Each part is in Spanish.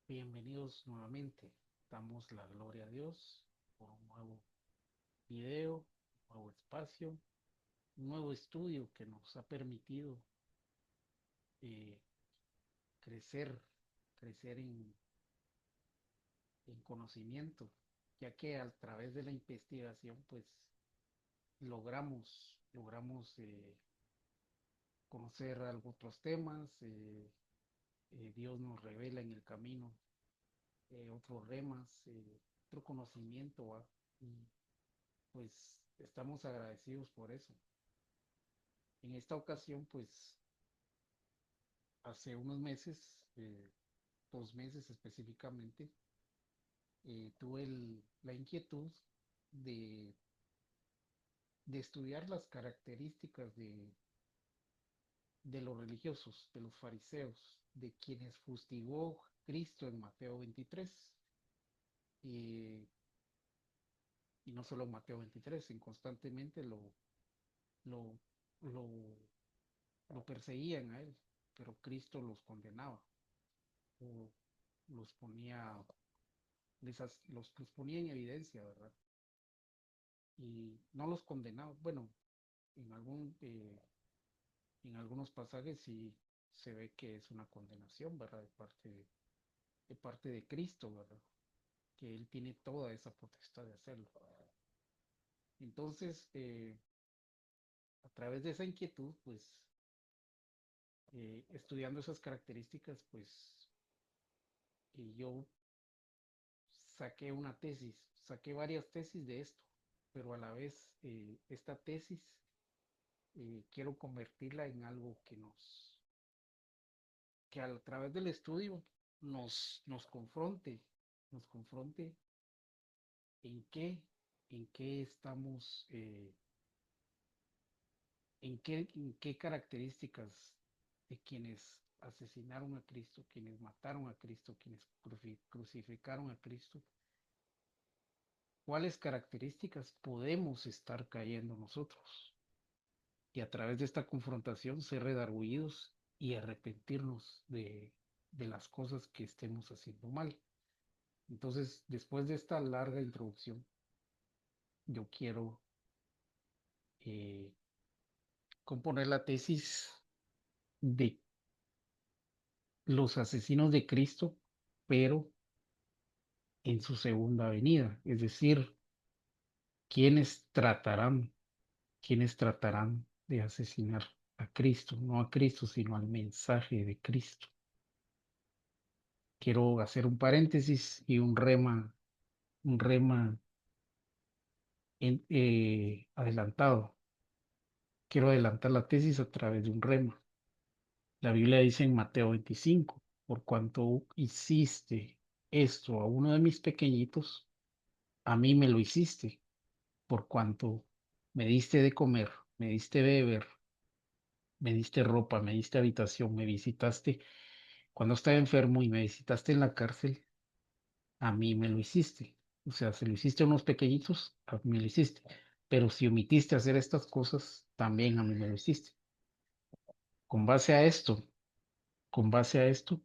Bienvenidos nuevamente. Damos la gloria a Dios por un nuevo video, un nuevo espacio, un nuevo estudio que nos ha permitido eh, crecer, crecer en conocimiento, ya que a través de la investigación, pues logramos conocer otros temas. Dios nos revela en el camino otros remas, otro conocimiento, ¿va? Y pues estamos agradecidos por eso. En esta ocasión, pues hace unos meses, 2 meses específicamente, tuve la inquietud de, de estudiar las características de los religiosos, de los fariseos, de quienes fustigó Cristo en Mateo 23. eh, y no solo en Mateo 23, constantemente lo, lo, lo perseguían a él, pero Cristo los condenaba o los ponía, los ponía en evidencia, ¿verdad? Y no los condenaba. Bueno, en en algunos pasajes sí se ve que es una condenación, ¿verdad? De parte de Cristo, ¿verdad? Que Él tiene toda esa potestad de hacerlo. Entonces, a través de esa inquietud, pues, estudiando esas características, pues, yo saqué varias tesis de esto, pero a la vez esta tesis quiero convertirla en algo que a través del estudio nos confronte en en qué estamos, en qué características de quienes asesinaron a Cristo, quienes mataron a Cristo, quienes crucificaron a Cristo, cuáles características podemos estar cayendo nosotros. Y a través de esta confrontación ser redargüidos y arrepentirnos de las cosas que estemos haciendo mal. Entonces, después de esta larga introducción, yo quiero eh, componer la tesis de los asesinos de Cristo, pero en su segunda venida, es decir, quienes tratarán, quienes tratarán de asesinar a Cristo, no a Cristo, sino al mensaje de Cristo. Quiero hacer un paréntesis y un rema adelantado. Quiero adelantar la tesis a través de un rema. La Biblia dice en Mateo 25, por cuanto hiciste esto a uno de mis pequeñitos, a mí me lo hiciste, por cuanto me diste de comer, me diste de beber, me diste ropa, me diste habitación, me visitaste cuando estaba enfermo y me visitaste en la cárcel, a mí me lo hiciste. O sea, si lo hiciste a unos pequeñitos, a mí me lo hiciste. Pero si omitiste hacer estas cosas, también a mí me lo hiciste. Con base a esto, con base a esto,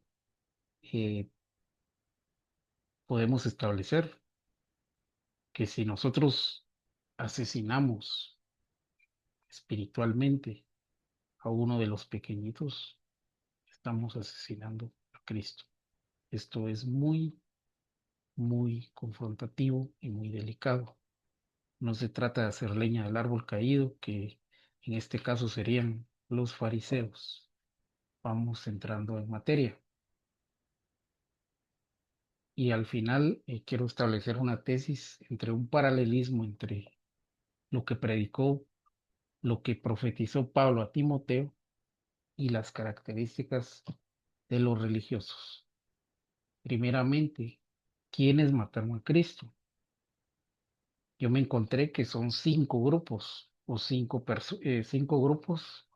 eh, podemos establecer que si nosotros asesinamos espiritualmente a uno de los pequeñitos, estamos asesinando a Cristo. Esto es muy confrontativo y muy delicado. No se trata de hacer leña del árbol caído, que en este caso serían los fariseos. Vamos entrando en materia. Y al final quiero establecer una tesis entre un paralelismo entre lo que predicó, lo que profetizó Pablo a Timoteo y las características de los religiosos. Primeramente, ¿quiénes mataron a Cristo? Yo me encontré que son cinco grupos o cinco grupos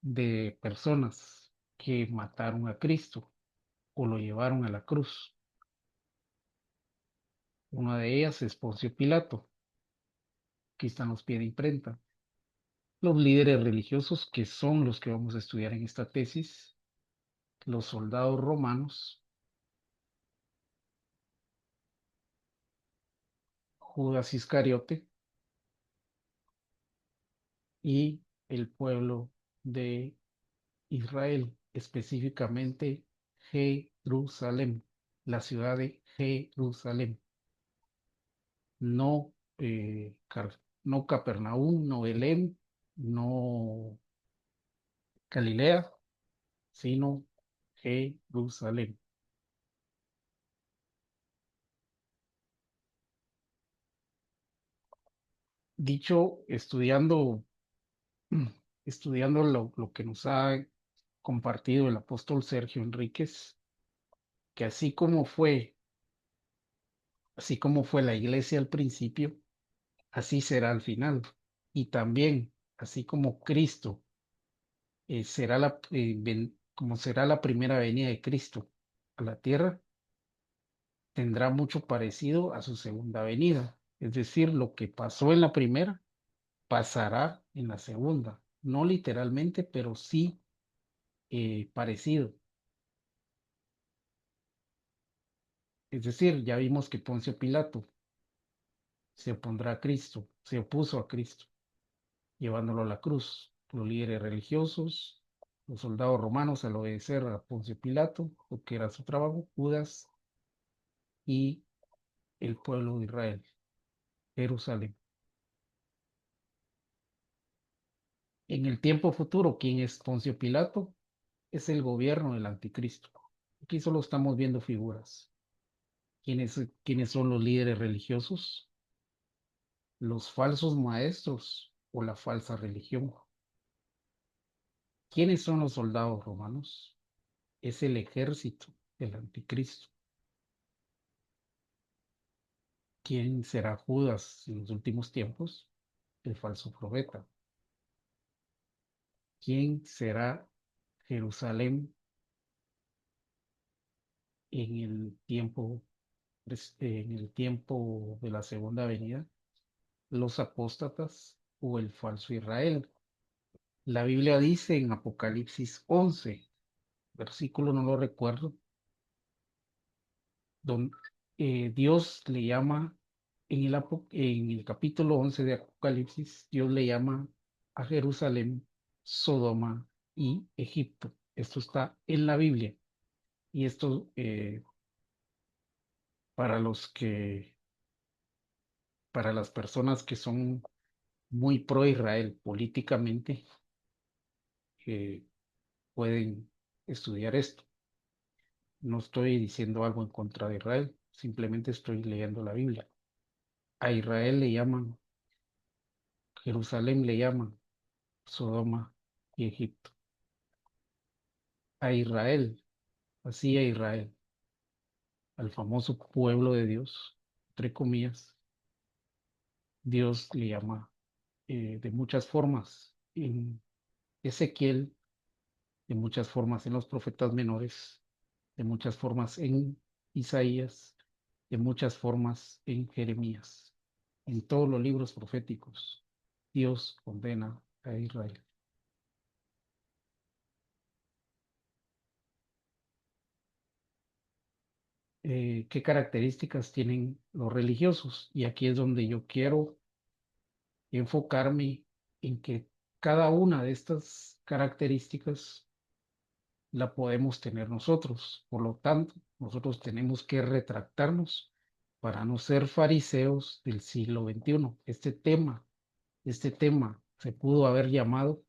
de personas que mataron a Cristo o lo llevaron a la cruz. Una de ellas es Poncio Pilato. Aquí están los pies de imprenta. Los líderes religiosos, que son los que vamos a estudiar en esta tesis, los soldados romanos, Judas Iscariote y el pueblo de Israel, específicamente Jerusalén, la ciudad de Jerusalén, no, no Capernaum, no Belén, no Galilea, sino Jerusalén. Dicho, estudiando lo que nos ha compartido el apóstol Sergio Enríquez, que así como fue la iglesia al principio, así será al final. Y también, así como Cristo como será la primera venida de Cristo a la tierra, tendrá mucho parecido a su segunda venida. Es decir, lo que pasó en la primera pasará en la segunda. No literalmente, pero sí parecido. Es decir, ya vimos que Poncio Pilato se opondrá a Cristo, se opuso a Cristo, llevándolo a la cruz. Los líderes religiosos, los soldados romanos al obedecer a Poncio Pilato, porque era su trabajo, Judas y el pueblo de Israel, Jerusalén. En el tiempo futuro, ¿quién es Poncio Pilato? Es el gobierno del anticristo. Aquí solo estamos viendo figuras. ¿Quiénes son los líderes religiosos? Los falsos maestros o la falsa religión. ¿Quiénes son los soldados romanos? Es el ejército del anticristo. ¿Quién será Judas en los últimos tiempos? El falso profeta. ¿Quién será Jerusalén en en el tiempo de la segunda venida? ¿Los apóstatas o el falso Israel? La Biblia dice en Apocalipsis 11, versículo no lo recuerdo, donde Dios le llama, en el capítulo 11 de Apocalipsis, Dios le llama a Jerusalén, Sodoma y Egipto. Esto está en la Biblia. Y esto para para las personas que son muy pro Israel políticamente, eh, pueden estudiar esto. No estoy diciendo algo en contra de Israel, simplemente estoy leyendo la Biblia. A Israel le llaman, Jerusalén le llaman Sodoma y Egipto. A Israel, así a Israel, al famoso pueblo de Dios, entre comillas, Dios le llama de muchas formas. En Ezequiel, de muchas formas en los profetas menores, de muchas formas en Isaías, de muchas formas en Jeremías. En todos los libros proféticos, Dios condena a Israel. ¿Qué características tienen los religiosos? Y aquí es donde yo quiero enfocarme en que cada una de estas características la podemos tener nosotros. Por lo tanto, nosotros tenemos que retractarnos para no ser fariseos del siglo XXI. Este tema se pudo haber llamado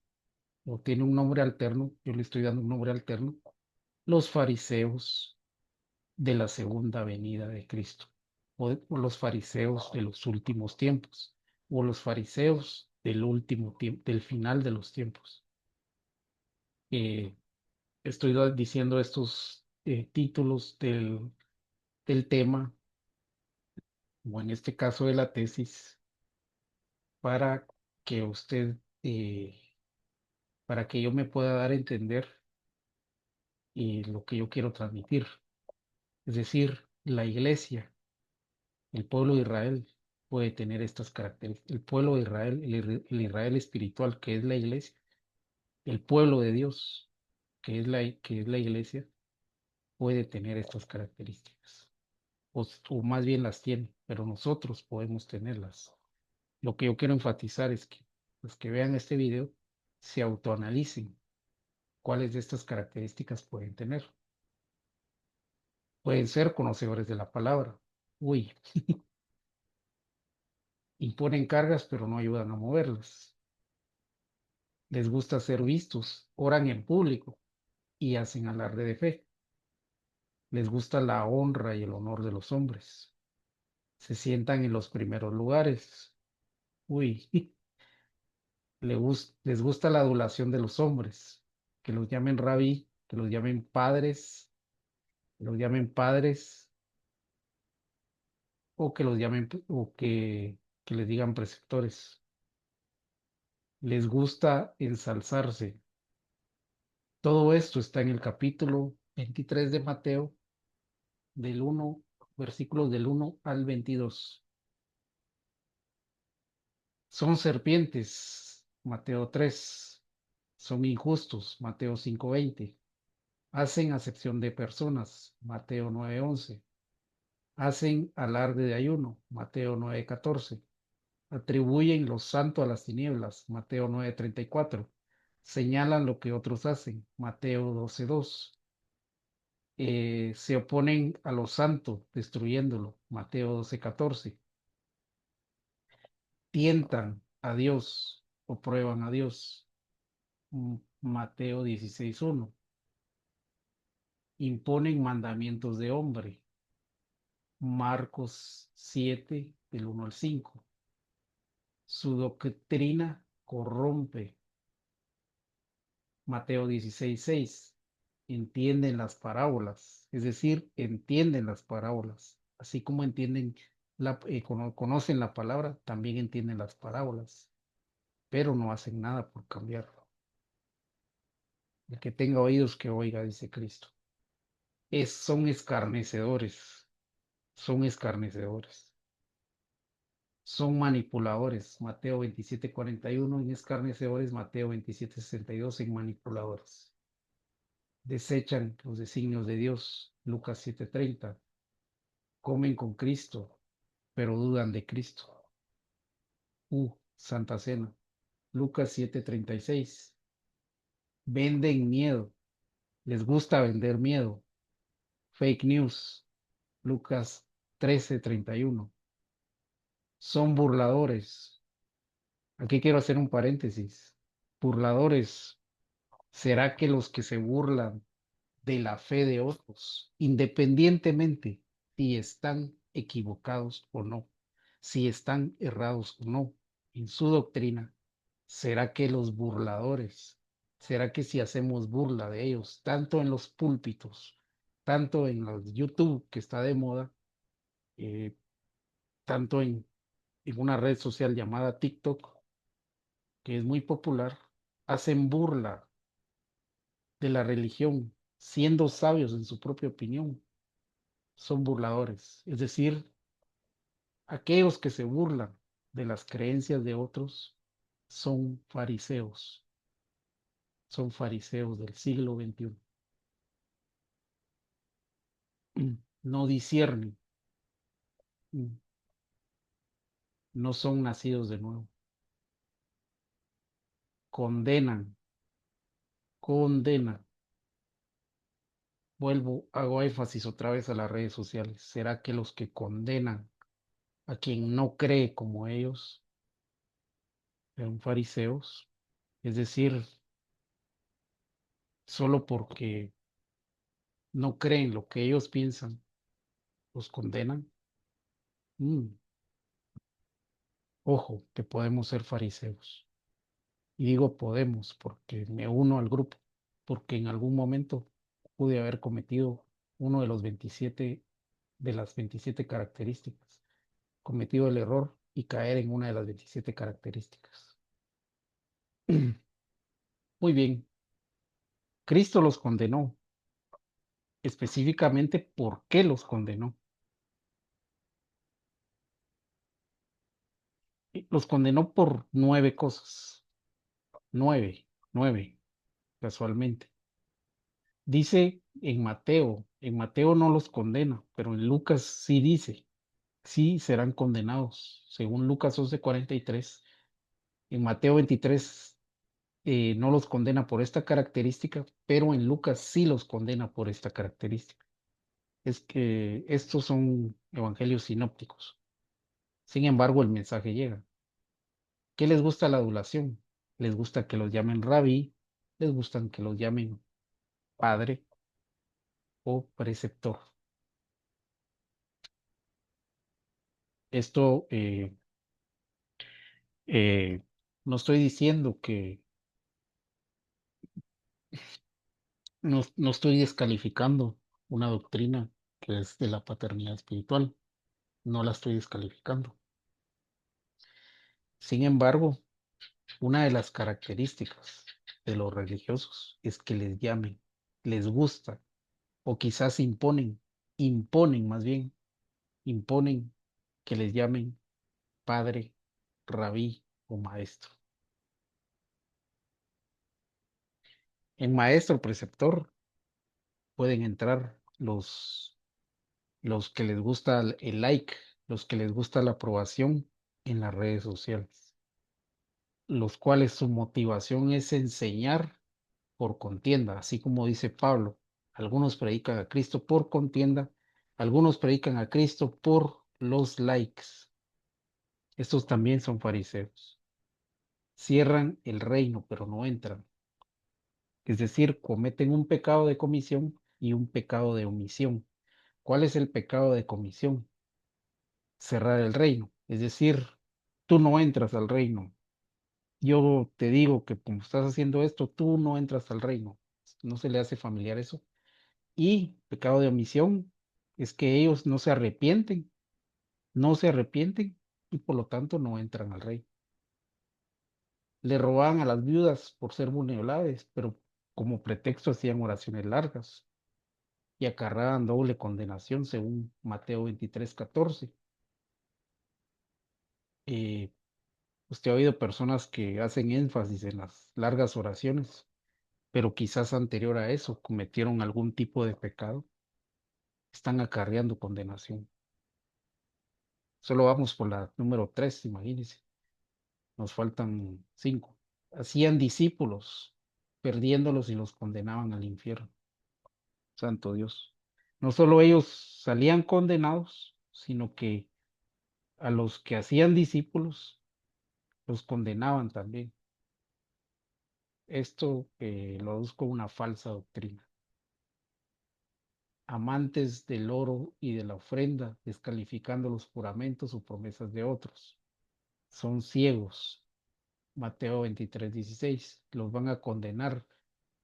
o tiene un nombre alterno, yo le estoy dando un nombre alterno, los fariseos de la segunda venida de Cristo, o los fariseos de los últimos tiempos, o los fariseos del último tiempo, del final de los tiempos. Eh, Estoy diciendo estos títulos del tema, o en este caso de la tesis, para que usted, eh, para que yo me pueda dar a entender lo que yo quiero transmitir. Es decir, la iglesia, el pueblo de Israel puede tener estas características. El pueblo de Israel, el Israel espiritual que es la iglesia, el pueblo de Dios, que es la iglesia, puede tener estas características, o más bien las tiene, pero nosotros podemos tenerlas. Lo que yo quiero enfatizar es que los que vean este video se autoanalicen cuáles de estas características pueden tener. Pueden ser conocedores de la palabra. Uy, imponen cargas pero no ayudan a moverlas. Les gusta ser vistos, oran en público y hacen alarde de fe. Les gusta la honra y el honor de los hombres. Se sientan en los primeros lugares. Uy, les gusta la adulación de los hombres, que los llamen rabí, que los llamen padres o que los llamen que les digan preceptores. Les gusta ensalzarse. Todo esto está en el capítulo 23 de Mateo, del 1, versículos del 1 al 22. Son serpientes, Mateo 3. Son injustos, Mateo 5:20. Hacen acepción de personas, Mateo 9:11. Hacen alarde de ayuno, Mateo 9:14. Atribuyen lo santo a las tinieblas, Mateo 9:34. Señalan lo que otros hacen, Mateo 12:2. Se oponen a lo santo, destruyéndolo, Mateo 12:14. Tientan a Dios o prueban a Dios, Mateo 16:1. Imponen mandamientos de hombre, Marcos 7, del 1 al 5. Su doctrina corrompe, Mateo 16:6. Entienden las parábolas, es decir, entienden las parábolas, así como conocen la palabra, también entienden las parábolas, pero no hacen nada por cambiarlo. El que tenga oídos que oiga, dice Cristo. Son escarnecedores, son escarnecedores, son manipuladores, Mateo 27:41 en escarnecedores, Mateo 27:62 en manipuladores. Desechan los designios de Dios, Lucas 7:30. Comen con Cristo, pero dudan de Cristo. Santa Cena, Lucas 7:36. Venden miedo, les gusta vender miedo. Fake news, Lucas 13:31. Son burladores. Aquí quiero hacer un paréntesis. Burladores, ¿será que los que se burlan de la fe de otros, independientemente si están equivocados o no, si están errados o no en su doctrina, será que los burladores, será que si hacemos burla de ellos, tanto en los púlpitos, tanto en los YouTube que está de moda, eh, tanto en una red social llamada TikTok, que es muy popular, hacen burla de la religión, siendo sabios en su propia opinión, son burladores. Es decir, aquellos que se burlan de las creencias de otros son fariseos del siglo XXI. No disciernen, no son nacidos de nuevo, condenan, condenan. Hago énfasis otra vez a las redes sociales. ¿Será que los que condenan a quien no cree como ellos son fariseos? Es decir, solo porque no creen lo que ellos piensan, los condenan. Mm, Ojo, que podemos ser fariseos. Y digo podemos porque me uno al grupo, porque en algún momento pude haber cometido uno de las 27 características, cometido el error y caer en una de las 27 características. Muy bien, Cristo los condenó. Específicamente, ¿por qué los condenó? Los condenó por 9 cosas. Nueve, casualmente. Dice en Mateo no los condena, pero en Lucas sí dice, sí serán condenados, según Lucas 11:43. En Mateo 23 no los condena por esta característica, pero en Lucas sí los condena por esta característica. Es que estos son evangelios sinópticos. Sin embargo, el mensaje llega. ¿Qué les gusta la adulación? Les gusta que los llamen rabí, les gustan que los llamen padre o preceptor. Esto eh, no estoy diciendo que no estoy descalificando una doctrina que es de la paternidad espiritual, no la estoy descalificando. Sin embargo, una de las características de los religiosos es que les llamen, les gusta, o quizás imponen más bien, imponen que les llamen padre, rabí o maestro. En maestro preceptor pueden entrar los que les gusta el like, los que les gusta la aprobación en las redes sociales, los cuales su motivación es enseñar por contienda, así como dice Pablo. Algunos predican a Cristo por contienda, algunos predican a Cristo por los likes. Estos también son fariseos. Cierran el reino, pero no entran. Es decir, cometen un pecado de comisión y un pecado de omisión. ¿Cuál es el pecado de comisión? Cerrar el reino. Es decir, tú no entras al reino. Yo te digo que como estás haciendo esto, tú no entras al reino. No se le hace familiar eso. Y pecado de omisión es que ellos no se arrepienten y por lo tanto no entran al reino. Le robaban a las viudas por ser vulnerables, pero como pretexto hacían oraciones largas y acarreaban doble condenación según Mateo 23:14. Eh, Usted ha oído personas que hacen énfasis en las largas oraciones, pero quizás anterior a eso cometieron algún tipo de pecado, están acarreando condenación. Solo vamos por la número 3, imagínense, nos faltan 5. Hacían discípulos, perdiéndolos y los condenaban al infierno. Santo Dios. No solo ellos salían condenados, sino que a los que hacían discípulos los condenaban también. Esto lo aduzco una falsa doctrina. Amantes del oro y de la ofrenda, descalificando los juramentos o promesas de otros. Son ciegos. Mateo 23:16. Los van a condenar.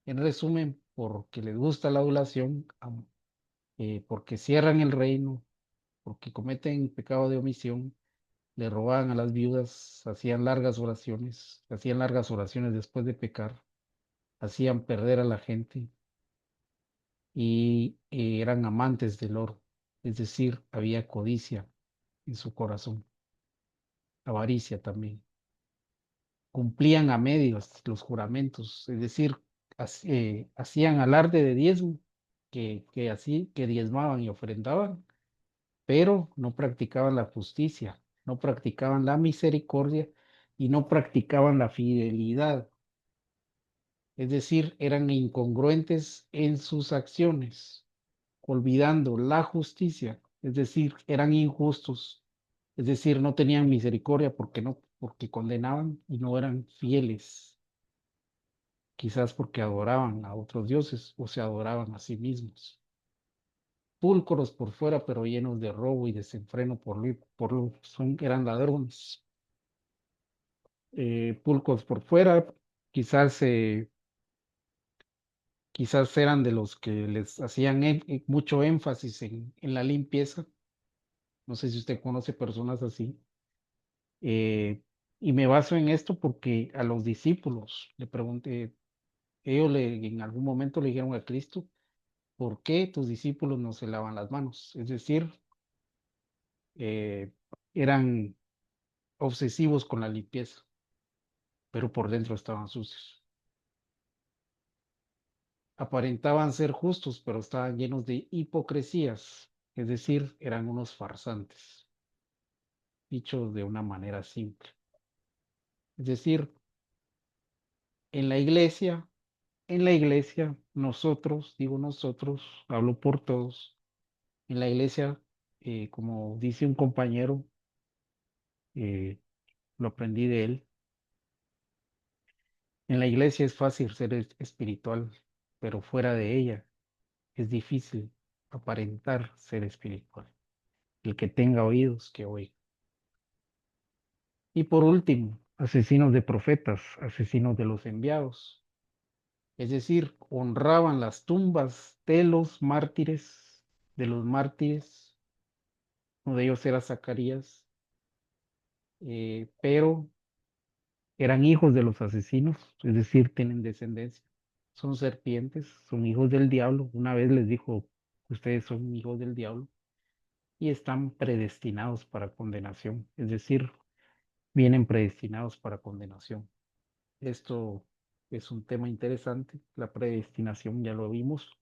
En resumen, porque les gusta la adulación, porque cierran el reino, porque cometen pecado de omisión, le robaban a las viudas, hacían largas oraciones después de pecar, hacían perder a la gente y eran amantes del oro, es decir, había codicia en su corazón, avaricia también. Cumplían a medias los juramentos, es decir, hacían alarde de diezmo, que diezmaban y ofrendaban, pero no practicaban la justicia, no practicaban la misericordia y no practicaban la fidelidad. Es decir, eran incongruentes en sus acciones, olvidando la justicia, es decir, eran injustos, es decir, no tenían misericordia porque condenaban y no eran fieles, quizás porque adoraban a otros dioses o se adoraban a sí mismos. Pulcros por fuera, pero llenos de robo y desenfreno eran ladrones. Pulcros por fuera, quizás, quizás eran de los que les hacían mucho énfasis en la limpieza. No sé si usted conoce personas así. Y me baso en esto porque a los discípulos le pregunté, en algún momento le dijeron a Cristo, ¿por qué tus discípulos no se lavan las manos? Es decir, eh, eran obsesivos con la limpieza, pero por dentro estaban sucios. Aparentaban ser justos, pero estaban llenos de hipocresías, es decir, eran unos farsantes, dichos de una manera simple. Es decir, en la iglesia, en la iglesia, nosotros, digo nosotros, hablo por todos, en la iglesia, como dice un compañero, eh, lo aprendí de él, en la iglesia es fácil ser espiritual, pero fuera de ella es difícil aparentar ser espiritual. El que tenga oídos, que oiga. Y por último, asesinos de profetas, asesinos de los enviados. Es decir, honraban las tumbas de los mártires, de los mártires. Uno de ellos era Zacarías, pero eran hijos de los asesinos, es decir, tienen descendencia. Son serpientes, son hijos del diablo. Una vez les dijo, ustedes son hijos del diablo y están predestinados para condenación, es decir, vienen predestinados para condenación. Esto es un tema interesante, la predestinación ya lo vimos,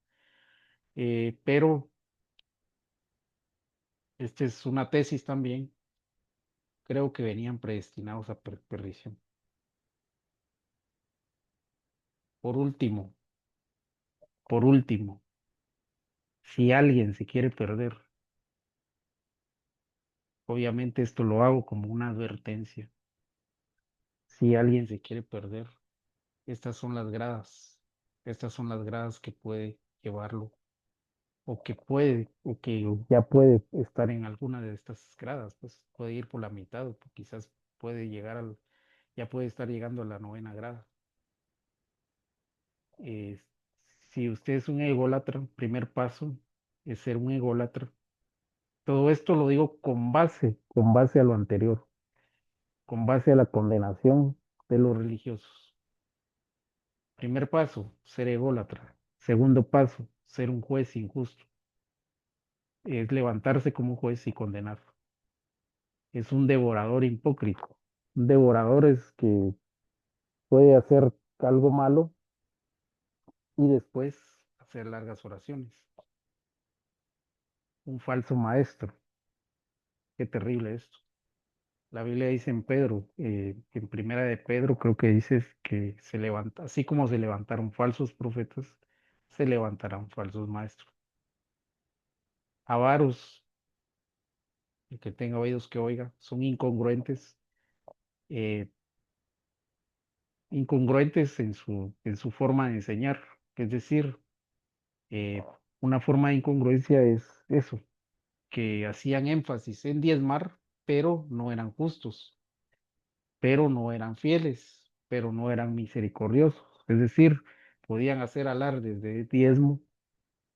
pero esta es una tesis también, creo que venían predestinados a perdición. Por último, por último, si alguien se quiere perder, obviamente esto lo hago como una advertencia, si alguien se quiere perder, estas son las gradas, estas son las gradas que puede llevarlo o que ya puede estar en alguna de estas gradas, pues puede ir por la mitad, o quizás puede llegar ya puede estar llegando a la novena grada. Eh, si usted es un ególatra, primer paso es ser un ególatra. Todo esto lo digo con base a lo anterior, con base a la condenación de los religiosos. Primer paso, ser ególatra. Segundo paso, ser un juez injusto. Es levantarse como juez y condenar. Es un devorador hipócrita. Un devorador es que puede hacer algo malo y después hacer largas oraciones. Un falso maestro. Qué terrible esto. La Biblia dice en Pedro, en primera de Pedro, creo que dice que se levanta, así como se levantaron falsos profetas, se levantarán falsos maestros. Avaros, el que tenga oídos que oiga, son incongruentes, eh, incongruentes en su forma de enseñar. Es decir, eh, una forma de incongruencia es eso, que hacían énfasis en diezmar, pero no eran justos, pero no eran fieles, pero no eran misericordiosos. Es decir, podían hacer alardes de diezmo.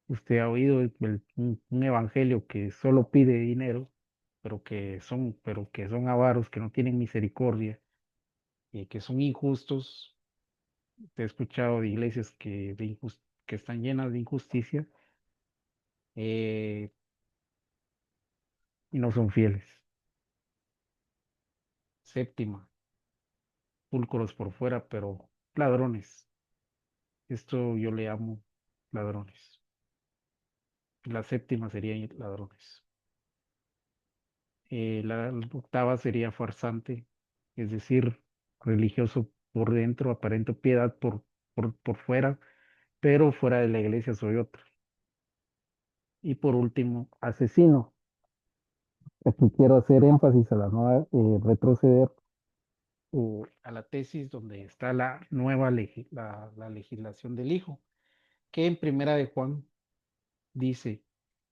Usted ha oído un evangelio que solo pide dinero, pero que son avaros, que no tienen misericordia, que son injustos. Te he escuchado de iglesias que están llenas de injusticia eh, y no son fieles. Séptima, pulcros por fuera, pero ladrones. Esto yo le amo ladrones. La séptima sería ladrones. La octava sería farsante, es decir, religioso por dentro, aparento piedad por fuera, pero fuera de la iglesia soy otro. Y por último, asesino. Aquí quiero hacer énfasis a la nueva, retroceder a la tesis donde está la nueva la legislación del Hijo, que en primera de Juan dice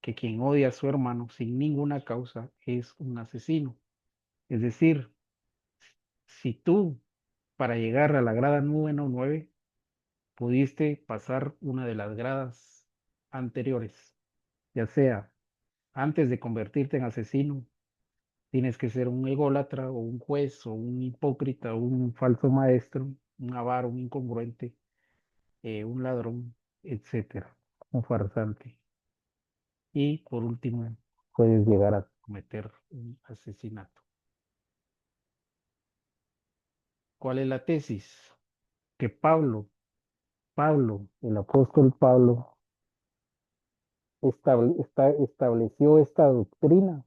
que quien odia a su hermano sin ninguna causa es un asesino. Es decir, si tú para llegar a la grada número 9 pudiste pasar una de las gradas anteriores, ya sea antes de convertirte en asesino, tienes que ser un ególatra o un juez o un hipócrita o un falso maestro, un avaro, un incongruente, un ladrón, etcétera, un farsante. Y por último, puedes llegar a cometer un asesinato. ¿Cuál es la tesis? Que Pablo Pablo, el apóstol Pablo, estableció esta doctrina,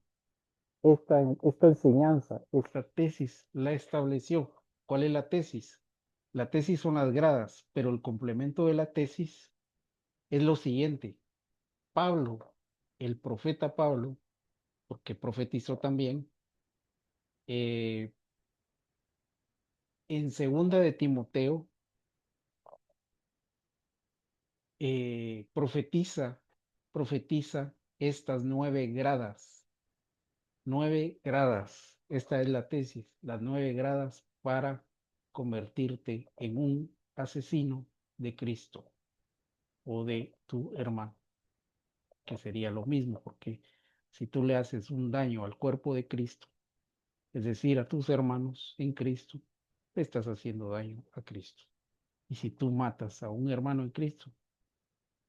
esta enseñanza, esta tesis, la estableció. ¿Cuál es la tesis? La tesis son las gradas, pero el complemento de la tesis es lo siguiente. Pablo, el profeta Pablo, porque profetizó también, eh, en segunda de Timoteo, profetiza estas 9 gradas. 9 gradas. Esta es la tesis, las 9 gradas para convertirte en un asesino de Cristo o de tu hermano, que sería lo mismo, porque si tú le haces un daño al cuerpo de Cristo, es decir, a tus hermanos en Cristo, le estás haciendo daño a Cristo. Y si tú matas a un hermano en Cristo,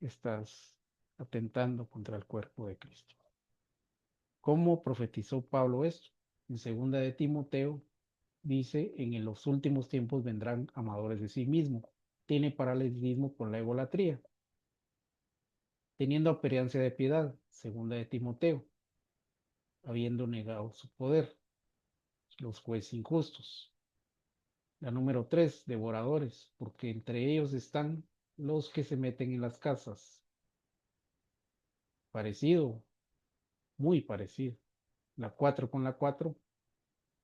estás atentando contra el cuerpo de Cristo. ¿Cómo profetizó Pablo esto? En segunda de Timoteo dice, en los últimos tiempos vendrán amadores de sí mismos. Tiene paralelismo con la egolatría, teniendo apariencia de piedad, segunda de Timoteo, habiendo negado su poder, los jueces injustos. La número 3, devoradores, porque entre ellos están los que se meten en las casas. Parecido, muy parecido. La 4 con la 4,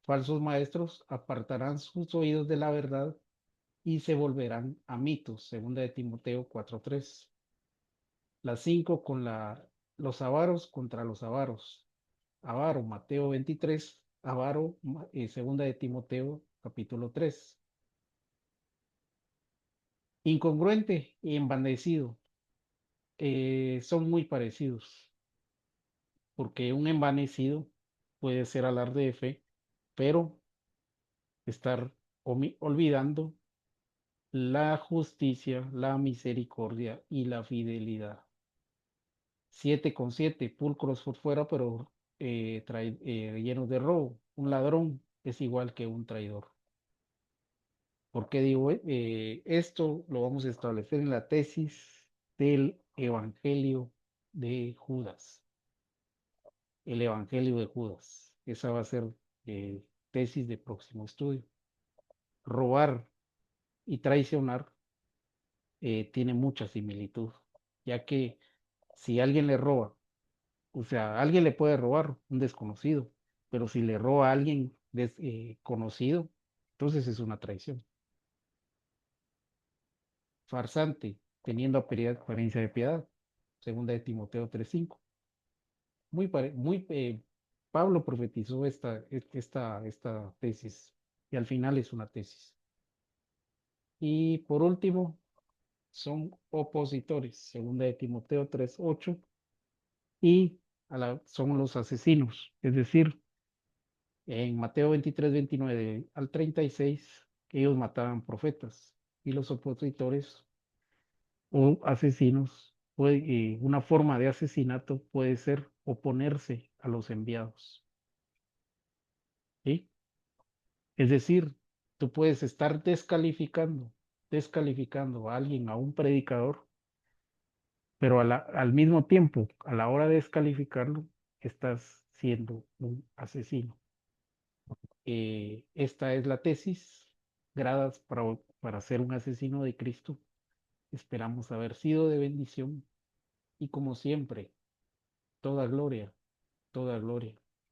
falsos maestros apartarán sus oídos de la verdad y se volverán a mitos, segunda de Timoteo 4:3. La 5 con los avaros contra los avaros. Avaro, Mateo 23, avaro, segunda de Timoteo capítulo 3. Incongruente y envanecido, son muy parecidos, porque un envanecido puede ser alarde de fe, pero estar olvidando la justicia, la misericordia y la fidelidad. 7:7, pulcros por fuera, pero llenos de robo. Un ladrón es igual que un traidor. ¿Por qué digo esto? Lo vamos a establecer en la tesis del Evangelio de Judas. El Evangelio de Judas. Esa va a ser tesis de próximo estudio. Robar y traicionar tiene mucha similitud, ya que si alguien le roba, o sea, alguien le puede robar, un desconocido, pero si le roba a alguien conocido, entonces es una traición. Farsante, teniendo apariencia de piedad, segunda de Timoteo 3:5. Pablo profetizó esta tesis y al final es una tesis. Y por último, son opositores, segunda de Timoteo 3:8, y son los asesinos, es decir, en Mateo 23:29 al 36, que ellos mataban profetas y los opositores o asesinos, una forma de asesinato puede ser oponerse a los enviados, ¿sí? Es decir, tú puedes estar descalificando a alguien, a un predicador, pero al mismo tiempo, a la hora de descalificarlo, estás siendo un asesino. Esta es la tesis, gradas para ser un asesino de Cristo. Esperamos haber sido de bendición y como siempre, toda gloria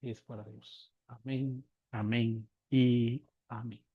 es para Dios. Amén, amén y amén.